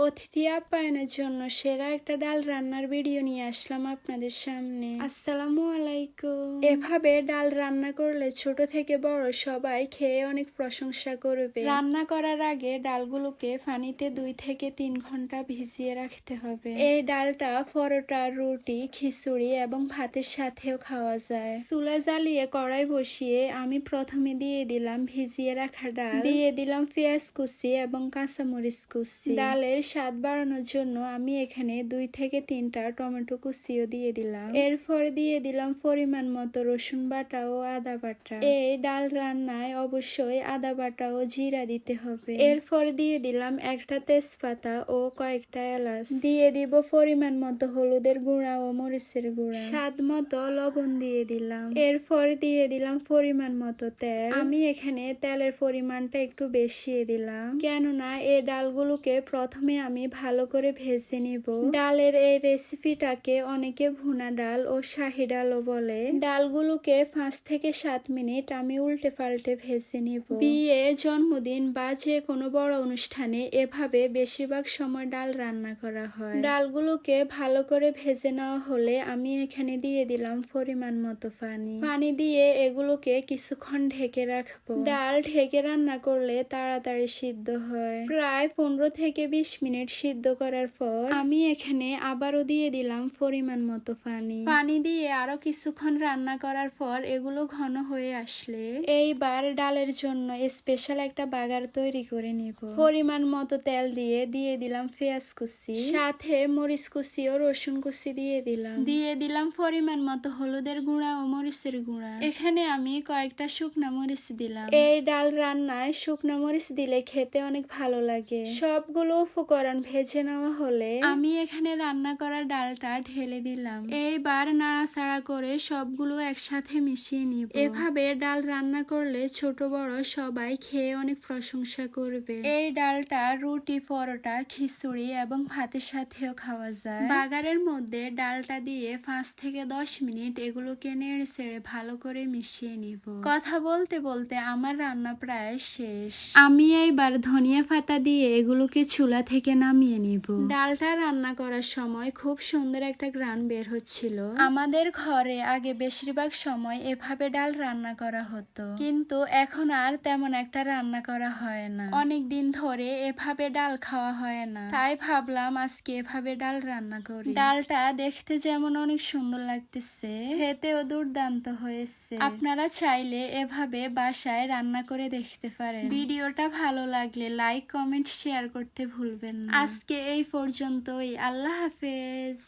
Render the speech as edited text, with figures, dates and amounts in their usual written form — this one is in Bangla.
অতিথি আপ্যায়নের জন্য সেরা একটা ডাল রান্নার ভিডিও নিয়ে আসলাম আপনাদের সামনে। আসসালামু আলাইকুম। এভাবে ডাল রান্না করলে ছোট থেকে বড় সবাই খেয়ে অনেক প্রশংসা করবে। রান্না করার আগে ডালগুলোকে পানিতে 2 থেকে 3 ঘন্টা ভিজিয়ে রাখতে হবে। এই ডালটা পরোটা, রুটি, খিচুড়ি এবং ভাতের সাথেও খাওয়া যায়। চুলা জ্বালিয়ে কড়াই বসিয়ে আমি প্রথমে দিয়ে দিলাম ভিজিয়ে রাখা ডাল, দিয়ে দিলাম পেঁয়াজ কুচি এবং কাঁচামরিচ কুচি। ডালের স্বাদ বাড়ানোর জন্য আমি এখানে 2 থেকে 3টা টমেটো কুচিও দিয়ে দিলাম। এরপর দিয়ে দিলাম পরিমাণ মতো রসুন বাটা ও আদা বাটা। এই ডাল রান্নায় অবশ্যই আদা বাটা ও জিরা দিতে হবে। এরপর দিয়ে দিলাম একটা তেজপাতা ও কয়েকটা এলাচ। দিয়ে দিব পরিমাণ মতো হলুদের গুঁড়া ও মরিচের গুঁড়া। স্বাদ মতো লবণ দিয়ে দিলাম। এরপর দিয়ে দিলাম পরিমাণ মতো তেল। আমি এখানে তেলের পরিমাণটা একটু বেশি দিলাম, কেননা এই ডালগুলোকে প্রথমে আমি ভালো করে ভেজে নিব। ডালের এই রেসিপিটাকে অনেকে ভুনা ডাল ও শাহি ডালও বলে। ডালগুলোকে 5 থেকে 7 মিনিট আমি উল্টে পাল্টে ভেজে নিব। বিয়ে, জন্মদিন বা যে কোনো বড় অনুষ্ঠানে এভাবে বেশিরভাগ সময় ডাল রান্না করা হয়। ডালগুলোকে ভালো করে ভেজে নেওয়া হলে আমি এখানে দিয়ে দিলাম পরিমাণ মতো পানি। পানি দিয়ে এগুলোকে কিছুক্ষণ ঢেকে রাখবো। ডাল ঢেকে রান্না করলে তাড়াতাড়ি সিদ্ধ হয়। প্রায় 15 থেকে 20 মিনিট সিদ্ধ করার পর আমি এখানে আবারও দিয়ে দিলাম পরিমাণ মতো পানি। পানি দিয়ে আরো কিছুক্ষণ রান্না করার পর এগুলো ঘন হয়ে আসলে এইবার ডালের জন্য স্পেশাল একটা বাগার তৈরি করে নিব। পরিমাণ মতো তেল দিয়ে দিলাম পেঁয়াজ কুচি, সাথে মরিচ কুচি ও রসুন কুচি দিয়ে দিলাম পরিমাণ মতো হলুদের গুঁড়া ও মরিচের গুঁড়া। এখানে আমি কয়েকটা শুকনা মরিচ দিলাম। এই ডাল রান্নায় শুকনা মরিচ দিলে খেতে অনেক ভালো লাগে। সবগুলো উপকরণ ভেজে নেওয়া হলে আমি এখানে রান্না করা ডালটা ঢেলে দিলাম। এইবার নাড়াচাড়া করে সবগুলো একসাথে মিশিয়ে নিব। এভাবে ডাল রান্না করলে ছোট বড় সবাই খেয়ে অনেক প্রশংসা করবে। এই ডালটা রুটি, পরোটা, খিচুড়ি এবং ভাতের সাথেও খাওয়া যায়। বাগারের মধ্যে ডালটা দিয়ে 5 থেকে 10 মিনিট এগুলোকে নেড়ে চেড়ে ভালো করে মিশিয়ে নিব। কথা বলতে বলতে আমার রান্না প্রায় শেষ। আমি এইবার ধনিয়া পাতা দিয়ে এগুলোকে চুলা থেকে নামিয়ে নিব। ডালটা রান্না করার সময় খুব সুন্দর একটা ঘ্রাণ বের হচ্ছিল। আমাদের ঘরে আগে বেশিরভাগ সময় এভাবে ডাল রান্না করা হতো, কিন্তু এখন আর তেমন একটা রান্না করা হয় না। অনেক দিন ধরে এভাবে ডাল খাওয়া হয় না, তাই ভাবলাম আজকে এভাবে ডাল রান্না করি। ডালটা দেখতে যেমন অনেক সুন্দর লাগতেছে, খেতেও দুর্দান্ত হয়েছে। আপনারা চাইলে এভাবে বাসায় রান্না করে দেখতে পারেন। ভিডিওটা ভালো লাগলে লাইক, কমেন্ট, শেয়ার করতে ভুলবেন না। আজকে এই পর্যন্তই। আল্লাহ হাফেজ।